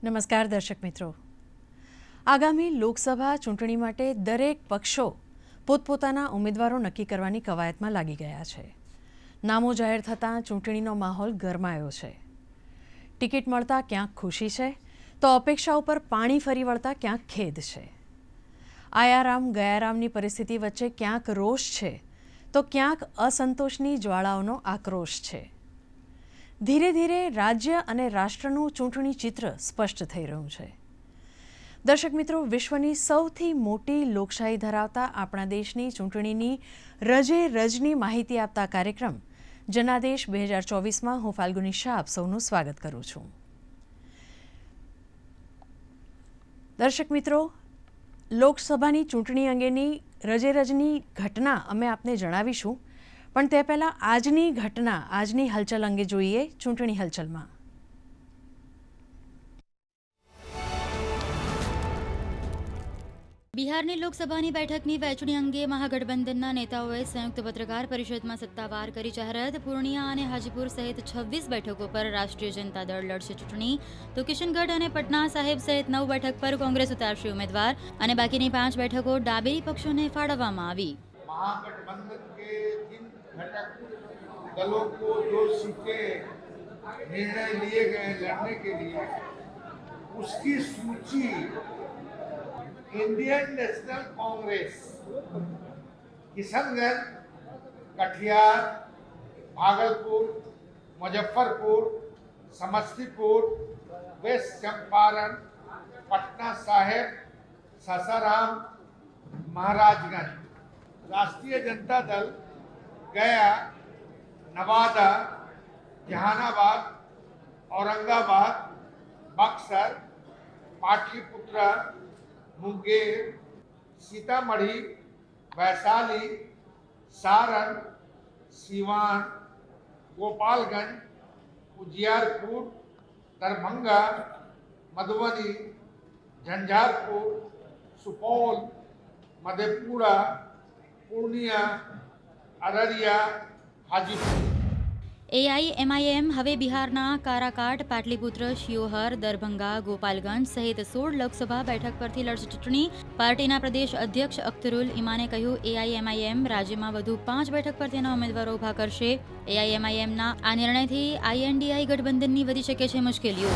નમસ્કાર દર્શક મિત્રો. આગામી લોકસભા ચૂંટણી માટે દરેક પક્ષો પોતપોતાના ઉમેદવારો નક્કી કરવાની કવાયતમાં લાગી ગયા છે. નામો જાહેર થતાં ચૂંટણીનો માહોલ ગરમાયો છે. ટિકિટ મળતા ક્યાંક ખુશી છે તો અપેક્ષા ઉપર પાણી ફરી વળતા ક્યાંક ખેદ છે. આયારામ ગયારામની પરિસ્થિતિ વચ્ચે ક્યાંક રોષ છે તો ક્યાંક અસંતોષની જ્વાળાઓનો આક્રોશ છે. ધીરે ધીરે રાજ્ય અને રાષ્ટ્રનું ચૂંટણી ચિત્ર સ્પષ્ટ થઈ રહ્યું છે. દર્શક મિત્રો, વિશ્વની સૌથી મોટી લોકશાહી ધરાવતા આપણા દેશની ચૂંટણીની રજે રજની માહિતી આપતા કાર્યક્રમ જનાદેશ 2024માં હું ફાલ્ગુની શાહ આપ સૌનું સ્વાગત કરું છું. દર્શક મિત્રો, લોકસભાની ચૂંટણી અંગેની રજે રજની ઘટના અમે આપને જણાવીશું, પણ તે પહેલાં આજની ઘટના, આજની હલચલ અંગે જોઈએ ચૂંટણી હલચલમાં. બિહારની લોકસભાની બેઠકની વહેંચણી અંગે મહાગઠબંધનના નેતાઓએ સંયુક્ત પત્રકાર પરિષદમાં સત્તાવાર કરી જાહેરાત. પૂર્ણિયા અને હાજીપુર સહિત 26 બેઠકો પર રાષ્ટ્રીય જનતા દળ લડશે ચૂંટણી, તો કિશનગઢ અને પટના સાહેબ સહિત 9 બેઠક પર કોંગ્રેસ ઉતારશે ઉમેદવાર અને બાકીની 5 બેઠકો ડાબેરી પક્ષોને ફાળવવામાં આવી. महागठबंधन के जिन घटक दलों को जो सीटें निर्णय लिए गए लड़ने के लिए, उसकी सूची Indian National Congress Kishanganj, Katihar, Bhagalpur, Muzaffarpur, Samastipur, West Champaran, Patna Sahib, Sasaram, Maharajganj. Rashtriya Janata दल गया, नवादा, जहानाबाद, औरंगाबाद, बक्सर, पाटलिपुत्र, मुंगेर, सीतामढ़ी, वैशाली, सारण, सीवान, गोपालगंज, उजियारपुर, दरभंगा, मधुबनी, झंझारपुर, सुपौल, मधेपुरा, पूर्णिया, अररिया, हाजीपुर. AIMIM હવે બિહારના કારાકાટ, પાટલીપુત્ર, શિયોહર, દરભંગા, ગોપાલગંજ સહિત 16 લોકસભા બેઠક પરથી લડશે ચૂંટણી. પાર્ટીના પ્રદેશ અધ્યક્ષ અખ્તરુલ ઇમાને કહ્યું, AIMIM રાજ્યમાં વધુ 5 બેઠક પર તેના ઉમેદવારો ઊભા કરશે. AIMIMના આ નિર્ણયથી INDI ગઠબંધનની વધી શકે છે મુશ્કેલીઓ.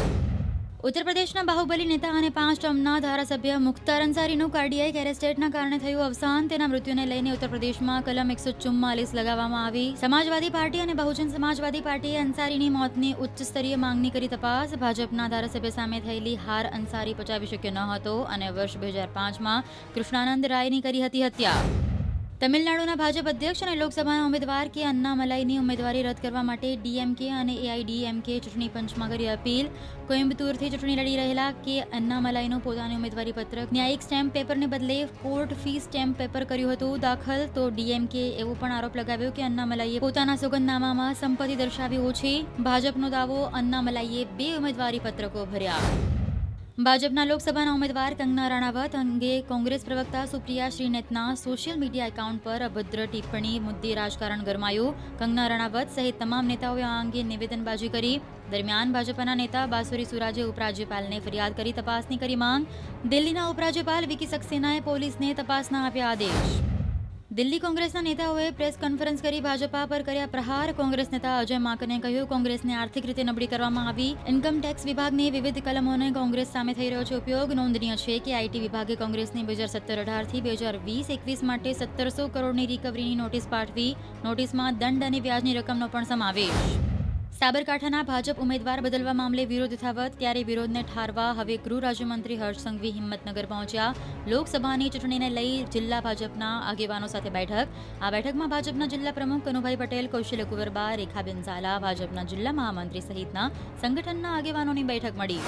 ઉત્તર પ્રદેશના બાહુબલી નેતા અને 5 ટર્મના ધારાસભ્ય મુખ્તાર અંસારીનું કાર્ડિયાક એરેસ્ટેટના કારણે થયું અવસાન. તેના મૃત્યુને લઈને ઉત્તર પ્રદેશમાં કલમ 144 લગાવવામાં આવી. સમાજવાદી પાર્ટી અને બહુજન સમાજવાદી પાર્ટીએ અંસારીની મોતની ઉચ્ચ સ્તરીય માંગણી કરી તપાસ. ભાજપના ધારાસભ્ય સામે થયેલી હાર અંસારી પચાવી શક્યો ન હતો અને વર્ષ 2005માં કૃષ્ણાનંદ રાયની કરી હતી હત્યા. તમિલનાડુના ભાજપ અધ્યક્ષ અને લોકસભાના ઉમેદવાર કે અન્નામલાઈની ઉમેદવારી રદ કરવા માટે ડીએમકે અને AIDMK ચૂંટણી પંચમાં કરી અપીલ. કોઇમ્બતુરથી ચૂંટણી લડી રહેલા કે અન્નામલાઈનું પોતાનું ઉમેદવારી પત્રક ન્યાયિક સ્ટેમ્પ પેપરને બદલે કોર્ટ ફી સ્ટેમ્પ પેપર કર્યું હતું દાખલ. તો ડીએમકે એવો પણ આરોપ લગાવ્યો કે અન્નામલાઈએ પોતાના સોગંદનામામાં સંપત્તિ દર્શાવી ઓછી. ભાજપનો દાવો, અન્નામલાઈએ 2 ઉમેદવારી પત્રકો ભર્યા. ભાજપના લોકસભાના ઉમેદવાર કંગના રણાવત અંગે કોંગ્રેસ પ્રવક્તા સુપ્રિયા શ્રીનેતના સોશિયલ મીડિયા એકાઉન્ટ પર અભદ્ર ટિપ્પણી મુદ્દે રાજકારણ ગરમાયું. કંગના રણાવત સહિત તમામ નેતાઓએ આ અંગે નિવેદનબાજી કરી. દરમિયાન ભાજપના નેતા બાસુરી સુરાજે ઉપરાજ્યપાલને ફરિયાદ કરી તપાસની કરી માંગ. દિલ્હીના ઉપરાજ્યપાલ વિકી સક્સેનાએ પોલીસને તપાસના આપ્યા આદેશ. દિલ્હી કોંગ્રેસના નેતાઓએ પ્રેસ કોન્ફરન્સ કરી ભાજપા પર કર્યા પ્રહાર. કોંગ્રેસ નેતા અજય માકને કહ્યું, કોંગ્રેસને આર્થિક રીતે નબળી કરવામાં આવી. ઇન્કમ ટેક્સ વિભાગની વિવિધ કલમોને કોંગ્રેસ સામે થઈ રહ્યો છે ઉપયોગ. નોંધનીય છે કે આઈટી વિભાગે કોંગ્રેસની 2017-18થી 2020-21 માટે 1700 કરોડની રિકવરીની નોટિસ પાઠવી. નોટિસમાં દંડ અને વ્યાજની રકમનો પણ સમાવેશ. સાબરકાંઠાના ભાજપ ઉમેદવાર બદલવા મામલે વિરોધ યથાવત. ત્યારે વિરોધને ઠારવા હવે ગૃહ રાજ્યમંત્રી હર્ષ સંઘવી હિંમતનગર પહોંચ્યા. લોકસભાની ચૂંટણીને લઈ જિલ્લા ભાજપના આગેવાનો સાથે બેઠક. આ બેઠકમાં ભાજપના જિલ્લા પ્રમુખ કનુભાઈ પટેલ, કૌશલ્ય કુંવરબા, રેખાબેન ઝાલા, ભાજપના જિલ્લા મહામંત્રી સહિતના સંગઠનના આગેવાનોની બેઠક મળી.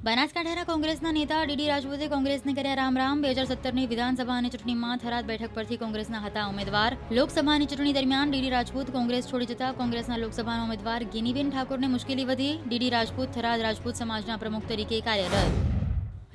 બનાસકાંઠાના કોંગ્રેસના નેતા ડીડી રાજપૂતે કોંગ્રેસને કર્યા રામ. 2017ની વિધાનસભાની ચૂંટણીમાં થરાદ બેઠક પરથી કોંગ્રેસના હતા ઉમેદવાર. લોકસભાની ચૂંટણી દરમિયાન ડીડી રાજપૂત કોંગ્રેસ છોડી જતા કોંગ્રેસના લોકસભાના ઉમેદવાર ગિનીબેન ઠાકોરને મુશ્કેલી વધી. ડીડી રાજપૂત થરાદ રાજપૂત સમાજના પ્રમુખ તરીકે કાર્યરત.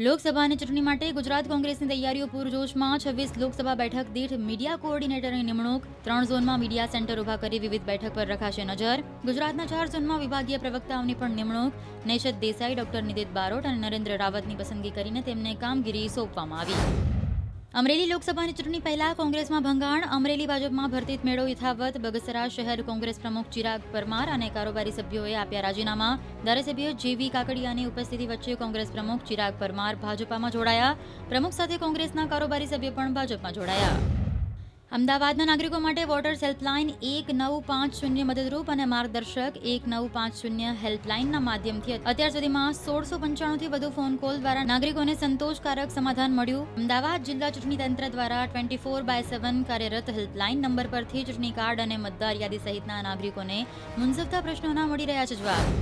લોકસભાની ચૂંટણી માટે ગુજરાત કોંગ્રેસની તૈયારીઓ પૂરજોશમાં. 26 લોકસભા બેઠક દીઠ મીડિયા કોઓર્ડિનેટરની નિમણૂક. 3 ઝોનમાં મીડિયા સેન્ટર ઊભા કરી વિવિધ બેઠક પર રખાશે નજર. ગુજરાતના 4 ઝોનમાં વિભાગીય પ્રવક્તાઓની પણ નિમણૂક. નેશદ દેસાઈ, ડોક્ટર નિદિત બારોટ અને નરેન્દ્ર રાવતની પસંદગી કરીને તેમને કામગીરી સોંપવામાં આવી. અમરેલી લોકસભાની ચૂંટણી પહેલા કોંગ્રેસમાં ભંગાણ. અમરેલી ભાજપમાં ભરતીત મેળો યથાવત. બગસરા શહેર કોંગ્રેસ પ્રમુખ ચિરાગ પરમાર અને કારોબારી સભ્યોએ આપ્યા રાજીનામા. ધારાસભ્ય જેવી કાકડિયાની ઉપસ્થિતિ વચ્ચે કોંગ્રેસ પ્રમુખ ચિરાગ પરમાર ભાજપામાં જોડાયા. પ્રમુખ સાથે કોંગ્રેસના કારોબારી સભ્યો પણ ભાજપમાં જોડાયા. અમદાવાદના નાગરિકો માટે વોટર્સ હેલ્પલાઇન 1950 મદદરૂપ અને માર્ગદર્શક. 1950 હેલ્પલાઇનના માધ્યમથી અત્યાર સુધીમાં 1695થી વધુ ફોન કોલ દ્વારા નાગરિકોને સંતોષકારક સમાધાન મળ્યું. અમદાવાદ જિલ્લા ચૂંટણી તંત્ર દ્વારા 24/7 કાર્યરત હેલ્પલાઇન નંબર પરથી ચૂંટણી કાર્ડ અને મતદાર યાદી સહિતના નાગરિકોને મૂંઝવતા પ્રશ્નોના મળી રહ્યા છે જવાબ.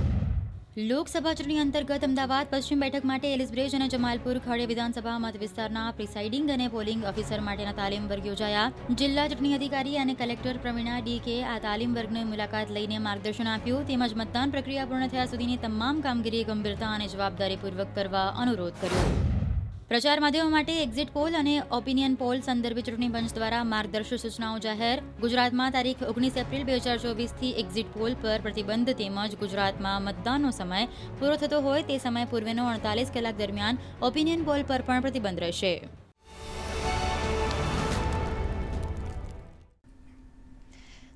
લોકસભા ચૂંટણી અંતર્ગત અમદાવાદ પશ્ચિમ બેઠક માટે એલિસબ્રિજ અને જમાલપુર ખાડી વિધાનસભા મત વિસ્તારના પ્રિસાઇડિંગ અને પોલિંગ ઓફિસર માટેના તાલીમ વર્ગ યોજાયા. જિલ્લા ચૂંટણી અધિકારી અને કલેક્ટર પ્રવીણા ડીકે આ તાલીમ વર્ગની મુલાકાત લઈને માર્ગદર્શન આપ્યું. તેમજ મતદાન પ્રક્રિયા પૂર્ણ થયા સુધીની તમામ કામગીરી ગંભીરતા અને જવાબદારીપૂર્વક કરવા અનુરોધ કર્યો. પ્રચાર માધ્યમો માટે એક્ઝિટ પોલ અને ઓપિનિયન પોલ સંદર્ભે ચૂંટણી પંચ દ્વારા માર્ગદર્શક સૂચનાઓ જાહેર. ગુજરાતમાં તારીખ 19 એપ્રિલ 2024થી એક્ઝિટ પોલ પર પ્રતિબંધ તેમજ ગુજરાતમાં મતદાનનો સમય પૂરો થતો હોય તે સમય પૂર્વેનો 48 કલાક દરમિયાન ઓપિનિયન પોલ પર પણ પ્રતિબંધ રહેશે.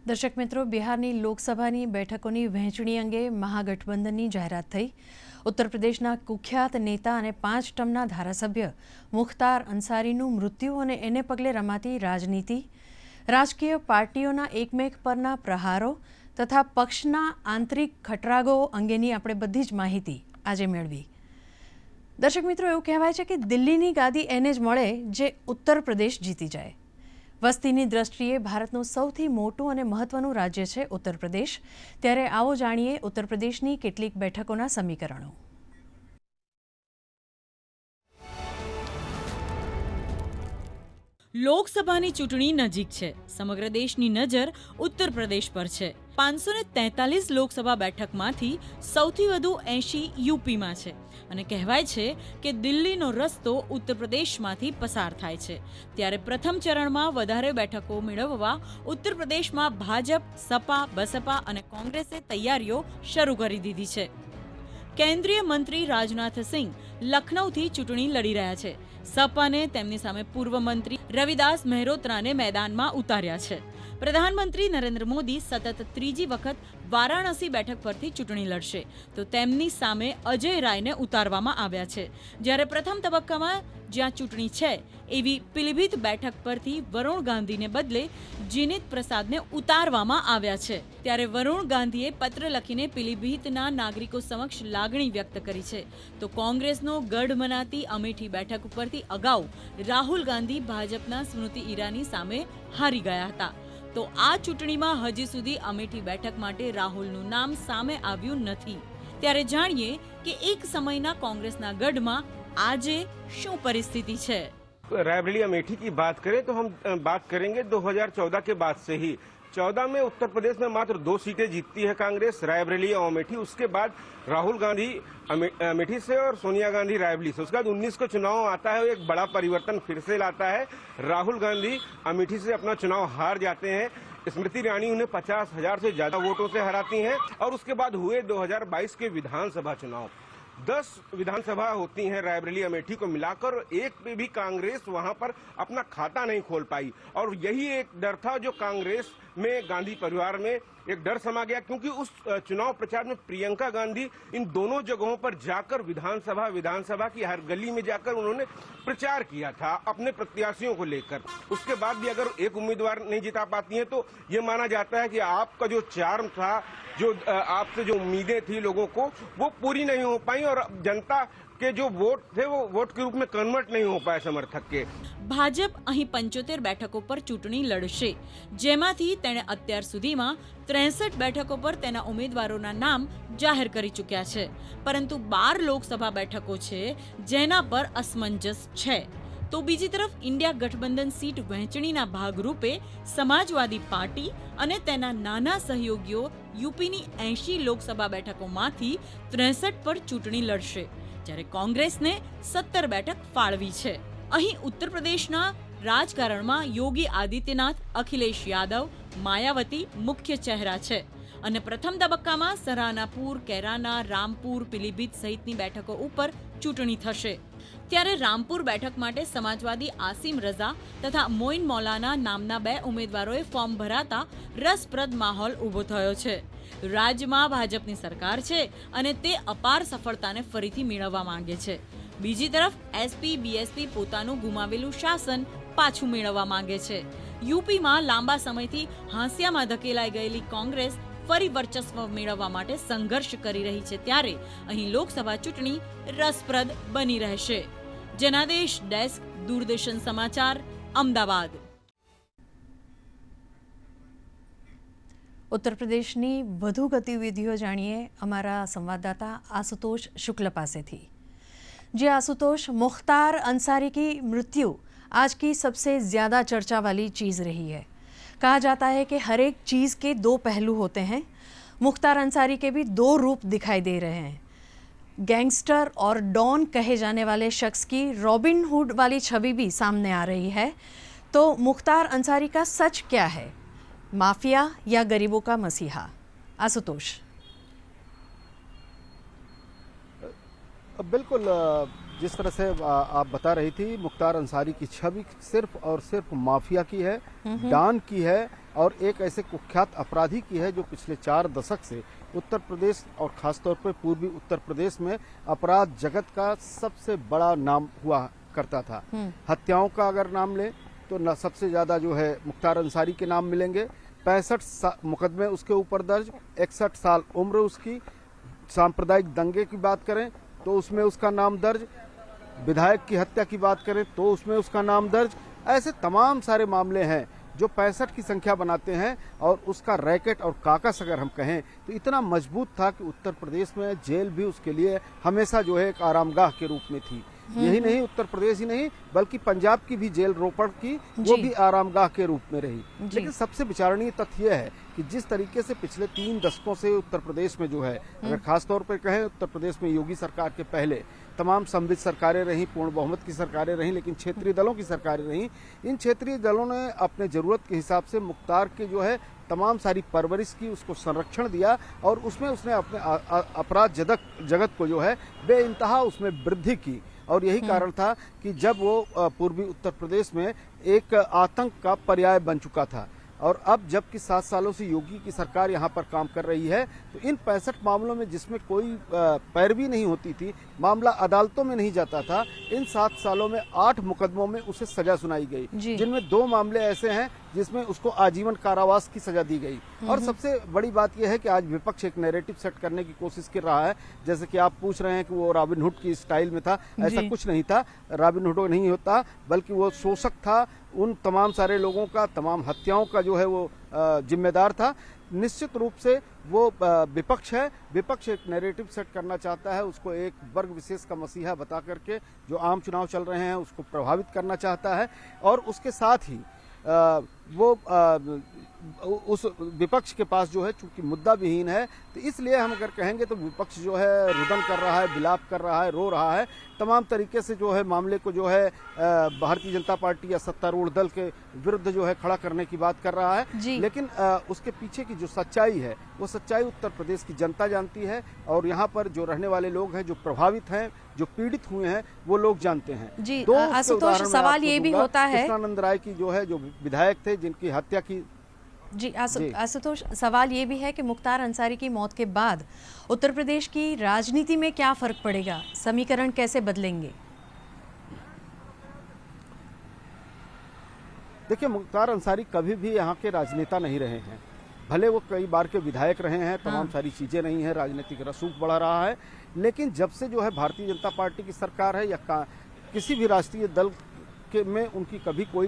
દર્શક મિત્રો, બિહારની લોકસભાની બેઠકોની વહેંચણી અંગે મહાગઠબંધનની જાહેરાત થઈ. ઉત્તર પ્રદેશના કુખ્યાત નેતા અને 5 ટર્મના ધારાસભ્ય મુખ્તાર અંસારીનું મૃત્યુ અને એને પગલે રમાતી રાજનીતિ, રાજકીય પાર્ટીઓના એકમેક પરના પ્રહારો તથા પક્ષના આંતરિક ખટરાગો અંગેની આપણે બધી જ માહિતી આજે મેળવી. દર્શક મિત્રો, એવું કહેવાય છે કે દિલ્હીની ગાદી એને જ મળે જે ઉત્તર પ્રદેશ જીતી જાય. વસ્તીની દ્રષ્ટિએ ભારતનું સૌથી મોટું અને મહત્વનું રાજ્ય છે ઉત્તર પ્રદેશ. ત્યારે આવો જાણીએ ઉત્તર પ્રદેશની કેટલીક બેઠકોના સમીકરણો. લોકસભાની ચૂંટણી નજીક છે. સમગ્ર દેશની નજર ઉત્તર પ્રદેશ પર છે. 543 લોકસભા બેઠકમાંથી સૌથી વધુ 80 યુપીમાં છે અને કહેવાય છે કે દિલ્હીનો રસ્તો ઉત્તર પ્રદેશમાંથી પસાર થાય છે. ત્યારે પ્રથમ ચરણમાં વધારે બેઠકો મેળવવા ઉત્તર પ્રદેશમાં ભાજપ, સપા, બસપા અને કોંગ્રેસે તૈયારીઓ શરૂ કરી દીધી છે. કેન્દ્રીય મંત્રી રાજનાથ સિંહ લખનૌથી ચૂંટણી લડી રહ્યા છે. સપાને તેમની સામે પૂર્વ મંત્રી રવિદાસ મહેરોત્રાને મેદાનમાં ઉતાર્યા છે. પ્રધાનમંત્રી નરેન્દ્ર મોદી સતત ત્રીજી વખત વારાણસી બેઠક પરથી ચૂંટણી લડશે તો તેમની સામે અજય રાયને ઉતારવામાં આવ્યા છે. જ્યારે પ્રથમ તબક્કામાં જ્યાં ચૂંટણી છે એવી પીલીભીત બેઠક પરથી વરુણ ગાંધીને બદલે જીનિત પ્રસાદને ઉતારવામાં આવ્યા છે. ત્યારે વરુણ ગાંધીએ પત્ર લખીને પીલીભીતના નાગરિકો સમક્ષ લાગણી વ્યક્ત કરી છે. તો કોંગ્રેસનો ગઢ મનાતી અમેઠી બેઠક ઉપરથી અગાઉ રાહુલ ગાંધી ભાજપના સ્મૃતિ ઈરાની સામે હારી ગયા હતા. તો આ ચૂંટણીમાં હજી સુધી અમેઠી બેઠક માટે રાહુલનું નામ સામે આવ્યું નથી. ત્યારે જાણીએ કે એક સમયના કોંગ્રેસના ગઢમાં આજે શું પરિસ્થિતિ છે. रायबरेली अमेठी की बात करें तो हम बात करेंगे 2014 के बाद से ही. 14 में उत्तर प्रदेश में मात्र 2 सीटें जीतती है कांग्रेस, रायबरेली और अमेठी. उसके बाद राहुल गांधी अमेठी से और सोनिया गांधी रायबरेली से. उसके बाद 19 को चुनाव आता है, एक बड़ा परिवर्तन फिर से लाता है. राहुल गांधी अमेठी से अपना चुनाव हार जाते हैं. स्मृति ईरानी उन्हें 50,000 से ज्यादा वोटों से हराती हैं. और उसके बाद हुए 2022 के विधानसभा चुनाव. 10 विधानसभा होती हैं रायबरेली अमेठी को मिलाकर, एक पे भी कांग्रेस वहां पर अपना खाता नहीं खोल पाई. और यही एक डर था जो कांग्रेस में, गांधी परिवार में एक डर समा गया, क्योंकि उस चुनाव प्रचार में प्रियंका गांधी इन दोनों जगहों पर जाकर विधानसभा की हर गली में जाकर उन्होंने प्रचार किया था अपने प्रत्याशियों को लेकर. उसके बाद भी अगर एक उम्मीदवार नहीं जिता पाती हैं तो ये माना जाता है कि आपका जो चार्म था, जो आपसे जो उम्मीदें थी लोगों को, वो पूरी नहीं हो पाई और जनता के जो वोट थे वो वोट के रूप में कन्वर्ट नहीं हो पाए समर्थक के. ભાજપ અહીં 75 બેઠકો પર ચૂંટણી લડશે, જેમાંથી તેણે અત્યાર સુધીમાં 63 બેઠકો પર તેના ઉમેદવારોના નામ જાહેર કરી ચૂક્યા છે. પરંતુ 12 લોકસભા બેઠકો છે જેના પર અસમંજસ છે. તો બીજી તરફ ઇન્ડિયા ગઠબંધન સીટ વહેંચણીના ભાગરૂપે સમાજવાદી પાર્ટી અને તેના નાના સહયોગીઓ યુપીની 80 લોકસભા બેઠકોમાંથી 63 પર ચૂંટણી લડશે. જ્યારે કોંગ્રેસને 17 બેઠક ફાળવી છે. અહીં ઉત્તર પ્રદેશના રાજકારણમાં યોગી આદિત્યનાથ, અખિલેશ યાદવ, માયાવતી મુખ્ય ચહેરા છે અને પ્રથમ તબક્કામાં સરાનાપુર, કૈરાના, રામપુર, પીલીભીત સહિતની બેઠકો ઉપર ચૂંટણી થશે. ત્યારે રામપુર બેઠક માટે સમાજવાદી આસિમ રઝા તથા મોઇન મૌલાના નામના 2 ઉમેદવારોએ ફોર્મ ભરાતા રસપ્રદ માહોલ ઊભો થયો છે. રાજ્યમાં ભાજપની સરકાર છે અને તે અપાર સફળતાને ફરીથી મેળવવા માંગે છે. બીજી તરફ એસપી, બીએસપી પોતાનું ગુમાવેલું શાસન પાછું મેળવવા માંગે છે. યુપીમાં લાંબા સમયથી હાંસિયામાં ધકેલાઈ ગયેલી કોંગ્રેસ ફરી વર્ચસ્વ મેળવવા માટે સંઘર્ષ કરી રહી છે. ત્યારે અહીં લોકસભા ચૂંટણી રસપ્રદ બની રહેશે. જનાદેશ ડેસ્ક, દૂરદર્શન સમાચાર, અમદાવાદ. ઉત્તર પ્રદેશની વધુ ગતિવિધિઓ જાણીએ અમારા સંવાદદાતા आशुतोष शुक्ल पासेથી. जी आशुतोष, मुख्तार अंसारी की मृत्यु आज की सबसे ज़्यादा चर्चा वाली चीज़ रही है. कहा जाता है कि हर एक चीज़ के 2 पहलू होते हैं. मुख्तार अंसारी के भी 2 रूप दिखाई दे रहे हैं. गैंगस्टर और डॉन कहे जाने वाले शख्स की रॉबिन हुड वाली छवि भी सामने आ रही है. तो मुख्तार अंसारी का सच क्या है, माफिया या गरीबों का मसीहा? आशुतोष. बिल्कुल, जिस तरह से आप बता रही थी, मुख्तार अंसारी की छवि सिर्फ और सिर्फ माफिया की है, डॉन की है और एक ऐसे कुख्यात अपराधी की है जो पिछले 4 दशक से उत्तर प्रदेश और खासतौर पर पूर्वी उत्तर प्रदेश में अपराध जगत का सबसे बड़ा नाम हुआ करता था. हत्याओं का अगर नाम लें तो सबसे ज्यादा जो है मुख्तार अंसारी के नाम मिलेंगे. 65 मुकदमे उसके ऊपर दर्ज, 61 साल उम्र उसकी. सांप्रदायिक दंगे की बात करें तो उसमें उसका नाम दर्ज, विधायक की हत्या की बात करें तो उसमें उसका नाम दर्ज. ऐसे तमाम सारे मामले हैं जो 65 की संख्या बनाते हैं. और उसका रैकेट और काकस अगर हम कहें तो इतना मजबूत था कि उत्तर प्रदेश में जेल भी उसके लिए हमेशा जो है एक आरामगाह के रूप में थी. यही नहीं, उत्तर प्रदेश ही नहीं बल्कि पंजाब की भी जेल रोपड़ की वो भी आरामगाह के रूप में रही. लेकिन सबसे विचारणीय तथ्य यह है कि जिस तरीके से पिछले 3 दशकों से उत्तर प्रदेश में जो है, अगर खास तौर पर कहें, उत्तर प्रदेश में योगी सरकार के पहले तमाम संवित सरकारें रहीं, पूर्ण बहुमत की सरकारें रहीं, लेकिन क्षेत्रीय दलों की सरकारें रहीं. इन क्षेत्रीय दलों ने अपने जरूरत के हिसाब से मुख्तार के जो है तमाम सारी परवरिश की, उसको संरक्षण दिया और उसमें उसने अपने अपराध जगत को जो है बेइंतहा उसमें वृद्धि की. और यही कारण था कि जब वो पूर्वी उत्तर प्रदेश में एक आतंक का पर्याय बन चुका था. और अब जबकि 7 सालों से योगी की सरकार यहाँ पर काम कर रही है तो इन 65 मामलों में जिसमें कोई पैरवी नहीं होती थी, मामला अदालतों में नहीं जाता था, इन 7 सालों में 8 मुकदमों में उसे सजा सुनाई गई, जिनमें 2 मामले ऐसे हैं जिसमें उसको आजीवन कारावास की सजा दी गई. और सबसे बड़ी बात यह है कि आज विपक्ष एक नैरेटिव सेट करने की कोशिश कर रहा है. जैसे कि आप पूछ रहे हैं कि वो रॉबिन हुड की स्टाइल में था, ऐसा कुछ नहीं था. रॉबिन हुड नहीं होता बल्कि वो शोषक था. उन तमाम सारे लोगों का, तमाम हत्याओं का जो है वो जिम्मेदार था. निश्चित रूप से वो विपक्ष है. विपक्ष एक नैरेटिव सेट करना चाहता है, उसको एक वर्ग विशेष का मसीहा बता करके जो आम चुनाव चल रहे हैं उसको प्रभावित करना चाहता है. और उसके साथ ही वो उस विपक्ष के पास जो है चूंकि मुद्दा विहीन है, तो इसलिए हम अगर कहेंगे तो विपक्ष जो है रुदन कर रहा है, विलाप कर रहा है, रो रहा है. तमाम तरीके से जो है मामले को जो है भारतीय जनता पार्टी या सत्तारूढ़ दल के विरुद्ध जो है खड़ा करने की बात कर रहा है. लेकिन उसके पीछे की जो सच्चाई है वो सच्चाई उत्तर प्रदेश की जनता जानती है. और यहाँ पर जो रहने वाले लोग हैं, जो प्रभावित हैं, जो पीड़ित हुए हैं, वो लोग जानते हैं. जी आशुतोष, सवाल ये भी होता है, कृष्णानंद राय की जो है, जो विधायक थे जिनकी हत्या की. जी आशुतोष, सवाल ये भी है कि मुख्तार अंसारी की मौत के बाद उत्तर प्रदेश की राजनीति में क्या फर्क पड़ेगा, समीकरण कैसे बदलेंगे? देखिए, मुख्तार अंसारी कभी भी यहाँ के राजनेता नहीं रहे हैं. भले वो कई बार के विधायक रहे हैं, तमाम सारी चीजें नहीं है, राजनीतिक रसूख बढ़ा रहा है. लेकिन जब से जो है भारतीय जनता पार्टी की सरकार है या किसी भी राष्ट्रीय दल में उनकी कभी कोई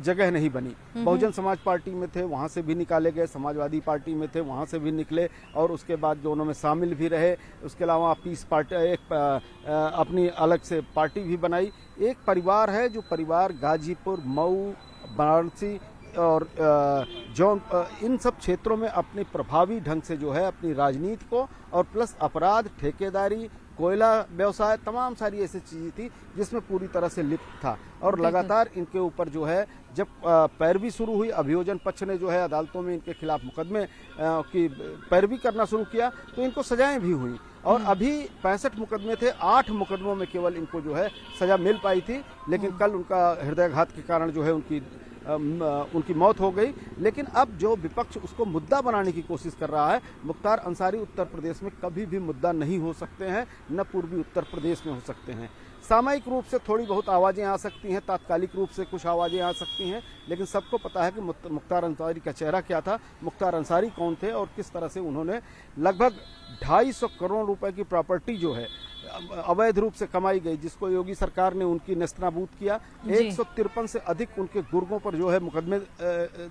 जगह नहीं बनी. बहुजन समाज पार्टी में थे, वहाँ से भी निकाले गए. समाजवादी पार्टी में थे, वहाँ से भी निकले. और उसके बाद जो उन्होंने शामिल भी रहे. उसके अलावा पीस पार्टी एक अपनी अलग से पार्टी भी बनाई. एक परिवार है जो परिवार गाजीपुर, मऊ, वाराणसी और इन सब क्षेत्रों में अपने प्रभावी ढंग से जो है अपनी राजनीति को और प्लस अपराध, ठेकेदारी, कोयला व्यवसाय, तमाम सारी ऐसी चीजें थी जिसमें पूरी तरह से लिप्त था। और लगातार इनके ऊपर जो है जब पैरवी शुरू हुई, अभियोजन पक्ष ने जो है अदालतों में इनके खिलाफ मुकदमे की पैरवी करना शुरू किया तो इनको सजाएं भी हुई। और अभी 65 मुकदमे थे, 8 मुकदमों में केवल इनको जो है सजा मिल पाई थी, लेकिन कल उनका हृदयाघात के कारण जो है उनकी मौत हो गई। लेकिन अब जो विपक्ष उसको मुद्दा बनाने की कोशिश कर रहा है, मुख्तार अंसारी उत्तर प्रदेश में कभी भी मुद्दा नहीं हो सकते हैं, न पूर्वी उत्तर प्रदेश में हो सकते हैं। सामयिक रूप से थोड़ी बहुत आवाज़ें आ सकती हैं, तात्कालिक रूप से कुछ आवाज़ें आ सकती हैं, लेकिन सबको पता है कि मुख्तार अंसारी का चेहरा क्या था, मुख्तार अंसारी कौन थे और किस तरह से उन्होंने लगभग 250 करोड़ रुपए की प्रॉपर्टी जो है अवैध रूप से कमाई गई, जिसको योगी सरकार ने उनकी नेस्तनाबूद किया। 153 से अधिक उनके गुर्गों पर जो है मुकदमे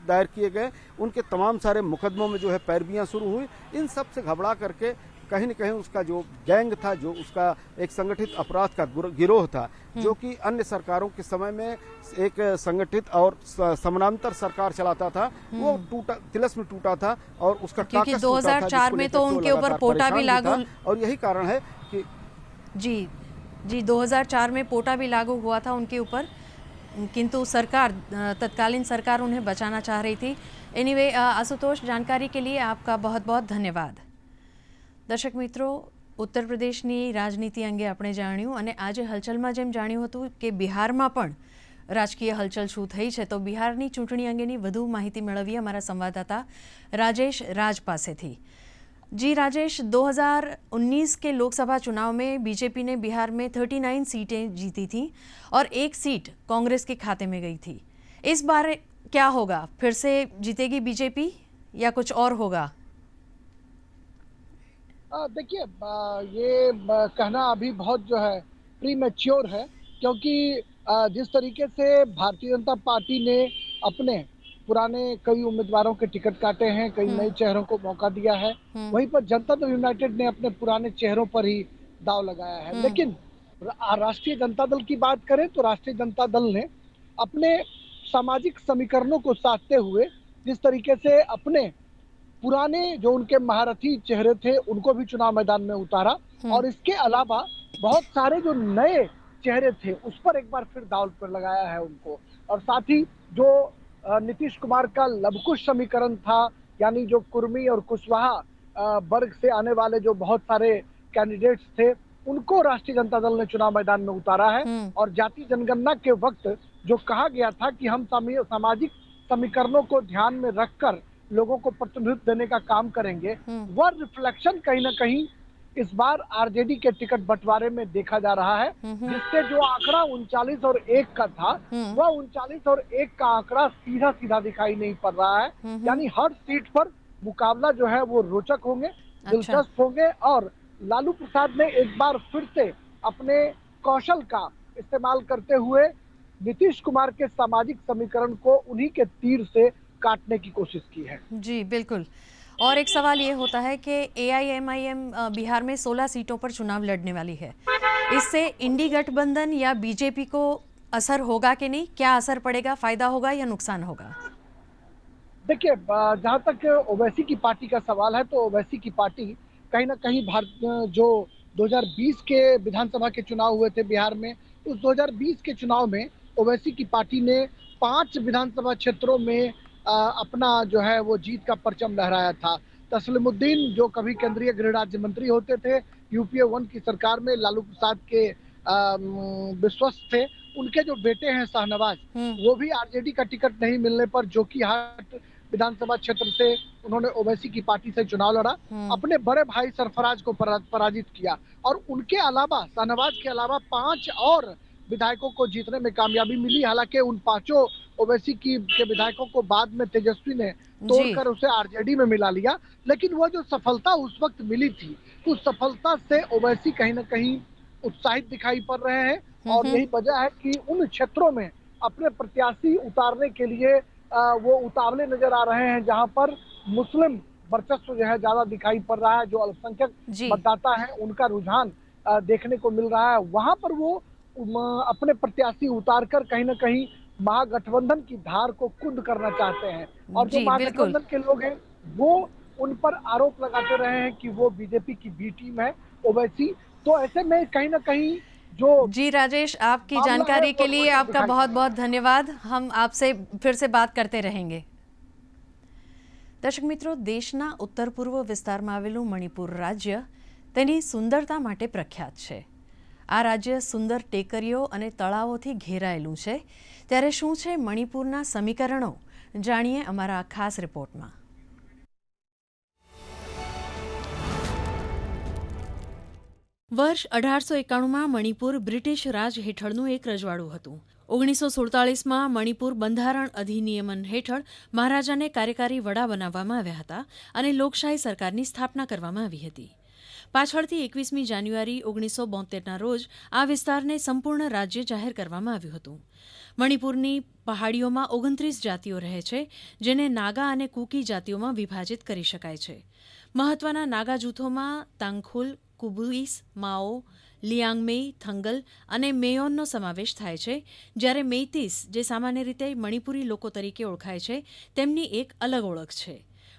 दायर किए गए। उनके तमाम सारे मुकदमों में जो है पैरवियां शुरू हुई। इन सब से घबरा करके कहीं न कहीं उसका जो गैंग था, जो उसका एक संगठित अपराध का गिरोह था, जो कि अन्य सरकारों के समय में एक संगठित और समानांतर सरकार चलाता था, वो टूटा, तिलस्म में टूटा था और उसका क्योंकि काकस टूटा था, 2004 में तो उनके ऊपर पोटा भी लागू, और यही कारण है कि जी 2004 में पोटा भी लागू हुआ था उनके ऊपर, किंतु सरकार, तत्कालीन सरकार उन्हें बचाना चाह रही थी। एनीवे, आशुतोष, जानकारी के लिए आपका बहुत बहुत ધન્યવાદ। દર્શક મિત્રો, ઉત્તર પ્રદેશની રાજનીતિ અંગે આપણે જાણ્યું અને આજે હલચલમાં જેમ જાણ્યું હતું કે બિહારમાં પણ રાજકીય હલચલ શું થઈ છે, તો બિહારની ચૂંટણી અંગેની વધુ માહિતી મેળવીએ અમારા સંવાદદાતા राजेश राज पासेथी। जी राजेश, 2019 के लोकसभा चुनाव में बीजेपी ने बिहार में 39 सीटें जीती थी और एक सीट कांग्रेस के खाते में गई थी। इस बार क्या होगा? फिर से जीतेगी बीजेपी या कुछ और होगा? देखिए, ये कहना अभी बहुत जो है प्रीमेच्योर है, क्योंकि जिस तरीके से भारतीय जनता पार्टी ने अपने पुराने कई उम्मीदवारों के टिकट काटे हैं, कई नए चेहरों को मौका दिया है, वहीं पर जनता दल यूनाइटेड ने अपने पुराने चेहरों पर ही दाव लगाया है। लेकिन राष्ट्रीय जनता दल की बात करें तो राष्ट्रीय जनता दल ने अपने सामाजिक समीकरणों को साधते हुए जिस तरीके से अपने पुराने जो उनके महारथी चेहरे थे उनको भी चुनाव मैदान में उतारा, और इसके अलावा बहुत सारे जो नए चेहरे थे उस पर एक बार फिर दांव पर लगाया है उनको। और साथ ही जो नीतीश कुमार का लवकुश समीकरण था, यानी जो कुर्मी और कुशवाहा वर्ग से आने वाले जो बहुत सारे कैंडिडेट्स थे, उनको राष्ट्रीय जनता दल ने चुनाव मैदान में उतारा है। और जाति जनगणना के वक्त जो कहा गया था कि हम सामाजिक समीकरणों को ध्यान में रखकर लोगों को प्रतिनिधित्व देने का काम करेंगे, वह रिफ्लेक्शन कहीं ना कहीं इस बार आरजेडी के टिकट बंटवारे में देखा जा रहा है, जिससे जो आंकड़ा 39 और 1 का था, वह 39 और 1 का आंकड़ा सीधा सीधा दिखाई नहीं पड़ रहा है। यानी हर सीट पर मुकाबला जो है वो रोचक होंगे, दिलचस्प होंगे, और लालू प्रसाद ने एक बार फिर से अपने कौशल का इस्तेमाल करते हुए नीतीश कुमार के सामाजिक समीकरण को उन्हीं के तीर से काटने की कोशिश की है। जी बिल्कुल। और एक सवाल ये होता है कि एआईएमआईएम बिहार में 16 सीटों पर चुनाव लड़ने वाली है। इससे इंडी गठबंधन या बीजेपी को असर होगा कि नहीं? क्या असर पड़ेगा? फायदा होगा या नुकसान होगा? देखिए, जहां तक ओवैसी की पार्टी का सवाल है, तो ओवैसी की पार्टी कहीं ना कहीं जो 2020 के विधानसभा के चुनाव हुए थे बिहार में, उस 2020 के चुनाव में ओवैसी की पार्टी ने 5 विधानसभा क्षेत्रों में अपना जो है वो जीत का परचम लहराया था। तस्लीमुद्दीन, जो कभी केंद्रीय गृह राज्य मंत्री होते थे, यूपीए 1 की सरकार में लालू प्रसाद के विश्वस्त थे, उनके जो बेटे हैं शाहनवाज, वो भी आरजेडी का टिकट नहीं मिलने पर जोकीहाट विधानसभा क्षेत्र से उन्होंने ओवैसी की पार्टी से चुनाव लड़ा, अपने बड़े भाई सरफराज को पराजित किया, और उनके अलावा, शाहनवाज के अलावा 5 और विधायकों को जीतने में कामयाबी मिली। हालांकि उन 5 ओवैसी के विधायकों को बाद में तेजस्वी ने तोड़कर उसे आरजेडी में मिला लिया, लेकिन वो जो सफलता उस वक्त मिली थी, उस सफलता से ओवैसी कहीं ना कहीं उत्साहित दिखाई पड़ रहे हैं, और यही वजह है कि उन क्षेत्रों में अपने प्रत्याशी उतारने के लिए वो उतावले नजर आ रहे हैं, जहां पर मुस्लिम वर्चस्व जो है ज्यादा दिखाई पड़ रहा है, जो अल्पसंख्यक मतदाता है उनका रुझान देखने को मिल रहा है, वहां पर वो अपने प्रत्याशी उतारकर कहीं ना कहीं महागठबंधन की धार को कुंद करना चाहते हैं। और जो महागठबंधन के लोग हैं वो उन पर आरोप लगाते रहे हैं कि वो बीजेपी की बी टीम है ओवैसी, तो ऐसे में कहीं ना कहीं जो जी राजेश, आपकी मामला है, जानकारी के वो लिए वैसे आपका दिखाई बहुत पड़ बहुत धन्यवाद। हम आपसे फिर से बात करते रहेंगे। દર્શક મિત્રો, દેશના ઉત્તર પૂર્વ વિસ્તારમાં આવેલું મણિપુર રાજ્ય તેની સુંદરતા માટે પ્રખ્યાત છે. આ રાજ્ય સુંદર ટેકરીઓ અને તળાવોથી ઘેરાયેલું છે. ત્યારે શું છે મણિપુરના સમીકરણો, જાણીએ અમારા આ ખાસ રિપોર્ટમાં. વર્ષ 1891માં મણિપુર બ્રિટિશ રાજ હેઠળનું એક રજવાડું હતું. 1947માં મણિપુર બંધારણ અધિનિયમન હેઠળ મહારાજાને કાર્યકારી વડા બનાવવામાં આવ્યા હતા અને લોકશાહી સરકારની સ્થાપના કરવામાં આવી હતી. પાછળથી 21મી જાન્યુઆરી 1972ના રોજ આ વિસ્તારને સંપૂર્ણ રાજ્ય જાહેર કરવામાં આવ્યું હતું. મણિપુરની પહાડીઓમાં 29 જાતિઓ રહે છે, જેને નાગા અને કુકી જાતિઓમાં વિભાજિત કરી શકાય છે. મહત્વના નાગા જૂથોમાં તાંગખુલ, કુબુઇસ, માઓ, લિયાંગમેઈ, થંગલ અને મેયોનનો સમાવેશ થાય છે. જ્યારે મેઈતીસ, જે સામાન્ય રીતે મણિપુરી લોકો તરીકે ઓળખાય છે, તેમની એક અલગ ઓળખ છે.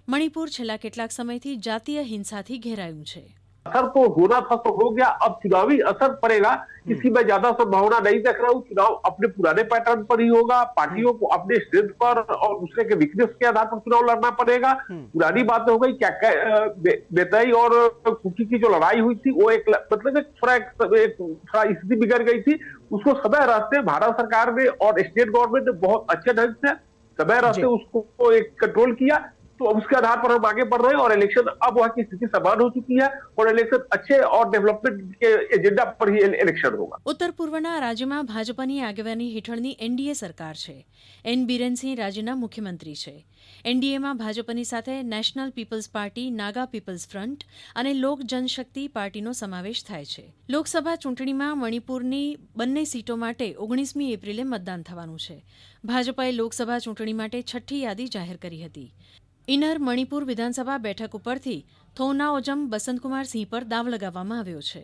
મણિપુર છેલ્લા કેટલાક સમયથી જાતીય હિંસાથી ઘેરાયું છે. असर तो होना था तो हो गया, अब चुनावी असर पड़ेगा किसी में ज्यादा संभावना नहीं देख रहा हूँ. चुनाव अपने पुराने पैटर्न पर ही होगा. पार्टियों को अपने स्ट्रेंथ पर और दूसरे के वीकनेस के आधार पर चुनाव लड़ना पड़ेगा. पुरानी बात हो गई, क्या बेतई और कुकी की जो लड़ाई हुई थी वो एक मतलब थोड़ा स्थिति बिगड़ गई थी. उसको समय रहते भारत सरकार ने और स्टेट गवर्नमेंट ने बहुत अच्छे ढंग से समय रहते उसको एक कंट्रोल किया. तो उसके आधार पर हम आगे बढ़ रहे हैं और इलेक्शन अब वहां की स्थिति समान हो चुकी है और इलेक्शन अच्छे और डेवलपमेंट के एजेंडा पर ही इलेक्शन होगा. ઉત્તર પૂર્વના રાજ્યમાં ભાજપની આગેવાની હેઠળની એનડીએ સરકાર છે. એન બિરેનસિંહ રાજ્યના મુખ્યમંત્રી છે. એનડીએમાં ભાજપની સાથે નેશનલ પીપલ્સ પાર્ટી, નાગા પીપલ્સ ફ્રન્ટ અને લોક જનશક્તિ પાર્ટીનો સમાવેશ થાય છે. લોકસભા ચૂંટણીમાં મણિપુરની બંને સીટો માટે 19મી એપ્રિલે મતદાન થવાનું છે. ભાજપાએ લોકસભા ચૂંટણી માટે છઠ્ઠી યાદી જાહેર કરી હતી. ઇનર મણિપુર વિધાનસભા બેઠક ઉપરથી થોનાઓજમ બસંતકુમાર સિંહ પર દાવ લગાવવામાં આવ્યો છે.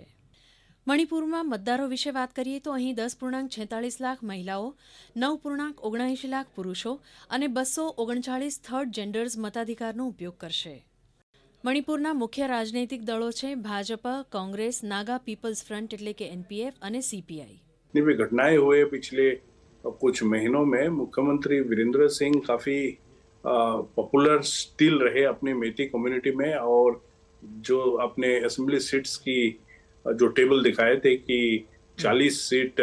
મણિપુરમાં મતદારો વિશે વાત કરીએ તો અહીં 10.46 લાખ મહિલાઓ, 9.79 લાખ પુરુષો અને 239 થર્ડ જેન્ડર્સ મતાધિકારનો ઉપયોગ કરશે. મણિપુરના મુખ્ય રાજનૈતિક દળો છે ભાજપ, કોંગ્રેસ, નાગા પીપલ્સ ફ્રન્ટ એટલે કે એનપીએફ અને સીપીઆઈ. जितनी भी घटनाएं हुए पिछले कुछ महीनों में, मुख्यमंत्री वीरेंद्र सिंह काफी पॉपुलर स्टिल रहे अपनी मेती कम्युनिटी में और जो अपने असेंबली सीट्स की जो टेबल दिखाए थे कि 40 सीट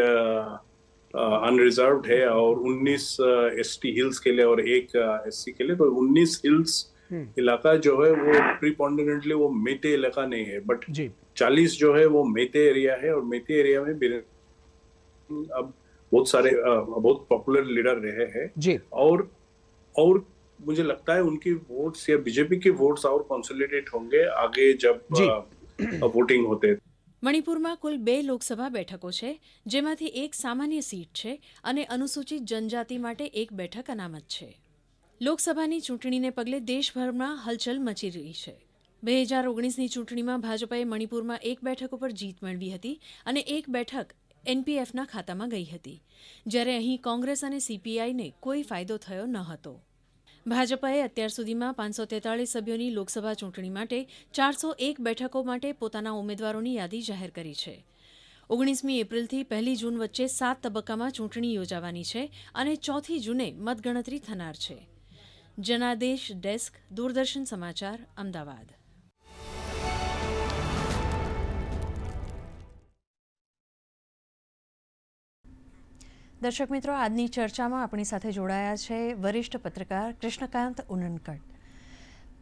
अनरिजर्व्ड है और 19 एसटी हिल्स के लिए और एक एससी के लिए, तो 19 हिल्स इलाका जो है वो प्रीपोंडेंटली वो मेते इलाका नहीं है, बट 40 जो है वो मेते एरिया है और मेते एरिया में अब बहुत सारे बहुत पॉपुलर लीडर रहे हैं और मुझे लगता है उनकी वोट्स या बीजेपी के वोट्स और कंसोलिडेट होंगे आगे जब वोटिंग होते. મણિપુરમાં કુલ 2 લોકસભા બેઠકો છે, જેમાંથી એક સામાન્ય સીટ છે અને અનુસૂચિત જનજાતિ માટે એક બેઠક અનામત છે. લોકસભાની ચૂંટણીને પગલે દેશભરમાં હલચલ મચી રહી છે. 2019ની ચૂંટણીમાં ભાજપાએ મણિપુરમાં એક બેઠક ઉપર જીત મેળવી હતી અને એક બેઠક એનપીએફના ખાતામાં ગઈ હતી, જ્યારે અહીં કોંગ્રેસ અને સીપીઆઈને કોઈ ફાયદો થયો ન હતો. ભાજપાએ અત્યાર સુધીમાં 543 સભ્યોની લોકસભા ચૂંટણી માટે 401 બેઠકો માટે પોતાના ઉમેદવારોની યાદી જાહેર કરી છે. 19મી એપ્રિલથી 1 જૂન વચ્ચે 7 તબક્કામાં ચૂંટણી યોજાવાની છે અને 4 જૂને મતગણતરી થનાર છે. જનાદેશ ડેસ્ક, દૂરદર્શન સમાચાર, અમદાવાદ. દર્શક મિત્રો, આજની ચર્ચામાં આપણી સાથે જોડાયા છે વરિષ્ઠ પત્રકાર કૃષ્ણકાંત ઉનનકટ.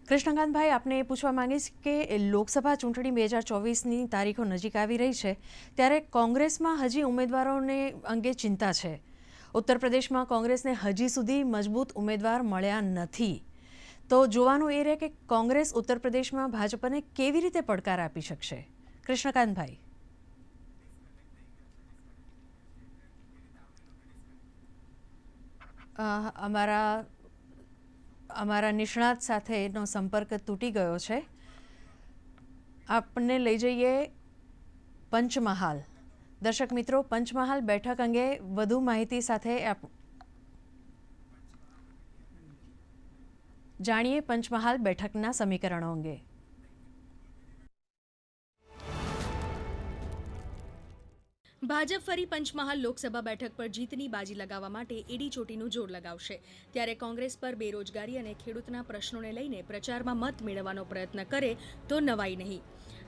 કૃષ્ણકાંતભાઈ, આપને એ પૂછવા માંગીશ કે લોકસભા ચૂંટણી 2024ની તારીખો નજીક આવી રહી છે, ત્યારે કોંગ્રેસમાં હજી ઉમેદવારોને અંગે ચિંતા છે. ઉત્તર પ્રદેશમાં કોંગ્રેસને હજી સુધી મજબૂત ઉમેદવાર મળ્યા નથી. તો જોવાનું એ રહે કે કોંગ્રેસ ઉત્તર પ્રદેશમાં ભાજપને કેવી રીતે પડકાર આપી શકશે. કૃષ્ણકાંતભાઈ. અમારા નિષ્ણાત સાથેનો સંપર્ક તૂટી ગયો છે. આપને લઈ જઈએ પંચમહાલ. દર્શક મિત્રો, પંચમહાલ બેઠક અંગે વધુ માહિતી સાથે જાણીએ પંચમહાલ બેઠકના સમીકરણો અંગે. ભાજપ ફરી પંચમહાલ લોકસભા બેઠક પર જીતની બાજી લગાવવા માટે એડી ચોટીનું જોર લગાવશે, ત્યારે કોંગ્રેસ પર બેરોજગારી અને ખેડૂતના પ્રશ્નોને લઈને પ્રચારમાં મત મેળવવાનો પ્રયત્ન કરે તો નવાઈ નહીં.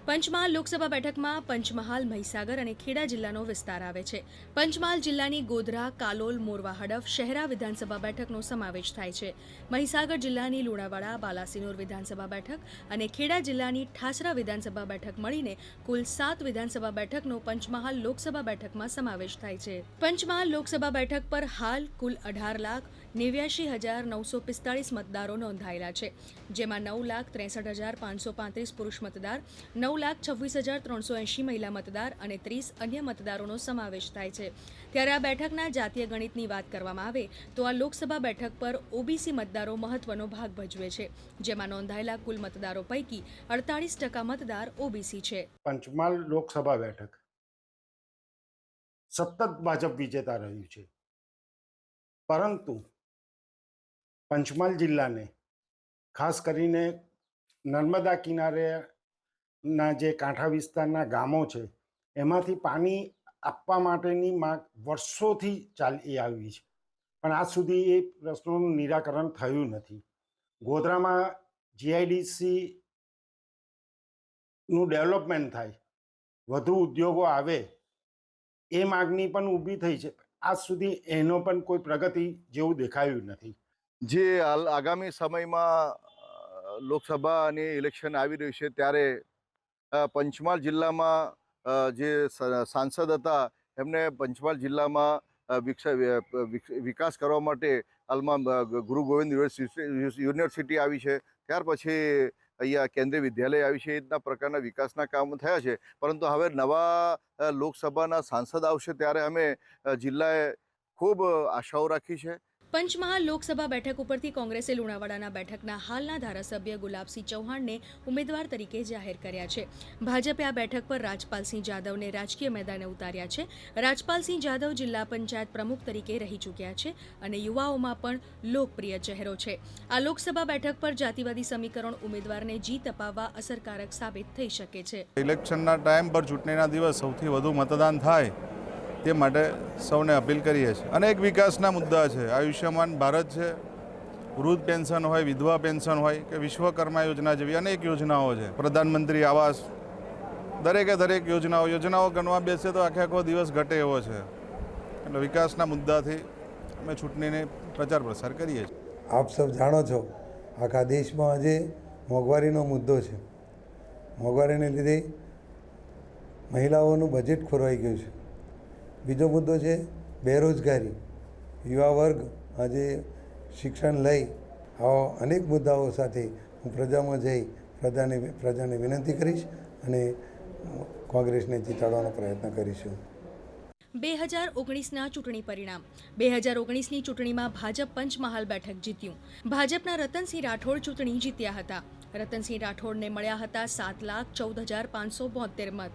પંચમહાલ લોકસભા બેઠકમાં પંચમહાલ, મહીસાગર અને ખેડા જિલ્લાનો વિસ્તાર આવે છે. પંચમહાલ જિલ્લાની ગોધરા, કાલોલ, મોરવા હડફ, શહેરા વિધાનસભા બેઠકનો સમાવેશ થાય છે. મહીસાગર જિલ્લાની લુણાવાડા, બાલાસિનોર વિધાનસભા બેઠક અને ખેડા જિલ્લાની ઠાસરા વિધાનસભા બેઠક મળીને કુલ 7 વિધાનસભા બેઠકનો પંચમહાલ લોકસભા બેઠકમાં સમાવેશ થાય છે. પંચમહાલ લોકસભા બેઠક પર હાલ કુલ 18,89,945 મતદારો નોંધાયેલા છે, જેમાં 9,63,535 પુરુષ મતદાર, 9,26,380 મહિલા મતદાર અને 30 અન્ય મતદારોનો સમાવેશ થાય છે. ત્યારે આ બેઠકના જાતીય ગણિતની વાત કરવામાં આવે તો આ લોકસભા બેઠક પર ઓબીસી મતદારો મહત્વનો ભાગ ભજવે છે, જેમાં નોંધાયેલા કુલ મતદારો પૈકી 48% મતદાર ઓબીસી છે. પંચમહાલ લોકસભા બેઠક સતત ભાજપ વિજેતા રહ્યું છે, પરંતુ પંચમહાલ જિલ્લાને ખાસ કરીને નર્મદા કિનારેના જે કાંઠા વિસ્તારના ગામો છે એમાંથી પાણી આપવા માટેની માંગ વર્ષોથી ચાલી આવી છે, પણ આજ સુધી એ પ્રશ્નોનું નિરાકરણ થયું નથી. ગોધરામાં જીઆઈડીસીનું ડેવલપમેન્ટ થાય, વધુ ઉદ્યોગો આવે એ માગણી પણ ઊભી થઈ છે. આજ સુધી એનો પણ કોઈ પ્રગતિ જેવું દેખાયું નથી. જે આગામી સમયમાં લોકસભા અને ઇલેક્શન આવી રહ્યું છે ત્યારે પંચમહાલ જિલ્લામાં જે સાંસદ હતા એમને પંચમહાલ જિલ્લામાં વિકાસ કરવા માટે હાલમાં ગુરુ ગોવિંદ યુનિવર્સિટી આવી છે, ત્યાર પછી અહીંયા કેન્દ્રીય વિદ્યાલય આવી છે. એ રીતના પ્રકારના વિકાસના કામ થયા છે, પરંતુ હવે નવા લોકસભાના સાંસદ આવશે ત્યારે અમે જિલ્લાએ ખૂબ આશાઓ રાખી છે. પંચમહાલ લોકસભા બેઠક ઉપરથી કોંગ્રેસે લુણાવાડાના બેઠકના હાલના ધારાસભ્ય ગુલાબસિંહ ચૌહાણને ઉમેદવાર તરીકે જાહેર કર્યા છે. ભાજપે આ બેઠક પર રાજપાલસિંહ જાદવને રાજકીય મેદાને ઉતાર્યા છે. રાજપાલસિંહ જાદવ જિલ્લા પંચાયત પ્રમુખ તરીકે રહી ચૂક્યા છે અને યુવાઓમાં પણ લોકપ્રિય ચહેરો છે. આ લોકસભા બેઠક પર જાતિવાદી સમીકરણ ઉમેદવારને જીત અપાવવા અસરકારક સાબિત થઈ શકે છે. ઇલેક્શનના ટાઈમ પર ચૂંટણીના દિવસ સૌથી વધુ મતદાન થાય તે માટે સૌને અપીલ કરીએ છીએ. અનેક વિકાસના મુદ્દા છે. આયુષ્યમાન ભારત છે, વૃદ્ધ પેન્શન હોય, વિધવા પેન્શન હોય કે વિશ્વકર્મા યોજના જેવી અનેક યોજનાઓ છે, પ્રધાનમંત્રી આવાસ, દરેક યોજનાઓ ગણવા બેસે તો આખો દિવસ ઘટે એવો છે. એટલે વિકાસના મુદ્દાથી અમે ચૂંટણીને પ્રચાર પ્રસાર કરીએ છીએ. આપ સૌ જાણો છો આખા દેશમાં આજે મોંઘવારીનો મુદ્દો છે. મોંઘવારીને લીધે મહિલાઓનું બજેટ ખોરવાઈ ગયું છે. બીજો મુદ્દો છે બેરોજગારી. યુવા વર્ગ આજે શિક્ષણ લઈ આવા અનેક મુદ્દાઓ સાથે હું પ્રજામાં જઈ પ્રજાને વિનંતી કરીશ અને કોંગ્રેસને જીતાડવાનો પ્રયત્ન કરીશું. 2019ના ચૂંટણી પરિણામ. 2019ની ચૂંટણીમાં ભાજપ પંચમહાલ બેઠક જીત્યું. ભાજપના રતનસિંહ રાઠોડ ચૂંટણી જીત્યા હતા. રતનસિંહ રાઠોડને મળ્યા હતા 7,14,572 મત.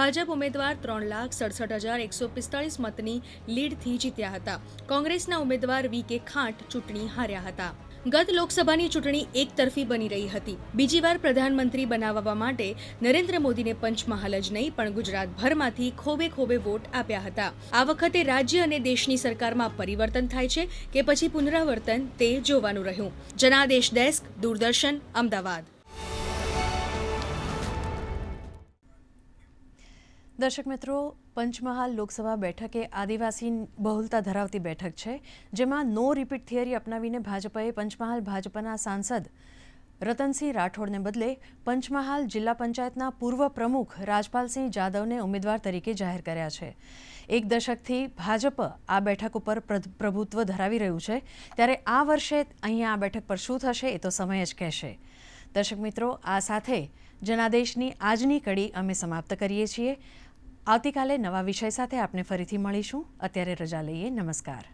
ભાજપ ઉમેદવાર 3,67,145 મતની લીડથી જીત્યા હતા. કોંગ્રેસના ઉમેદવાર વી.કે. ખાંટ ચૂંટણી હાર્યા હતા. ગત લોકસભાની ચૂંટણી એકતરફી બની રહી હતી. બીજી વાર પ્રધાનમંત્રી બનાવવા માટે નરેન્દ્ર મોદીને પંચમહાલ જ નહીં પણ ગુજરાતભરમાંથી ખોબે વોટ આપ્યા હતા. આ વખતે રાજ્ય અને દેશની સરકારમાં પરિવર્તન થાય છે કે પછી પુનરાવર્તન તે જોવાનું રહ્યું. જનાદેશ ડેસ્ક, દૂરદર્શન, અમદાવાદ. દર્શક મિત્રો, પંચમહાલ લોકસભા બેઠક એ આદિવાસી બહુલતા ધરાવતી બેઠક છે, જેમાં નો રિપીટ થિયરી અપનાવીને ભાજપે પંચમહાલ ભાજપના સાંસદ રતનસિંહ રાઠોડને બદલે પંચમહાલ જિલ્લા પંચાયતના પૂર્વ પ્રમુખ રાજપાલસિંહ જાદવને ઉમેદવાર તરીકે જાહેર કર્યા છે. એક દશકથી ભાજપ આ બેઠક ઉપર પ્રભુત્વ ધરાવી રહ્યું છે, ત્યારે આ વર્ષે અહીંયા આ બેઠક પર શું થશે એ તો સમય જ કહેશે. દર્શક મિત્રો, આ સાથે જનાદેશની આજની કડી અમે સમાપ્ત કરીએ છીએ. આવતીકાલે નવા વિષય સાથે આપણે ફરીથી મળીશું. અત્યારે રજા લઈએ. નમસ્કાર.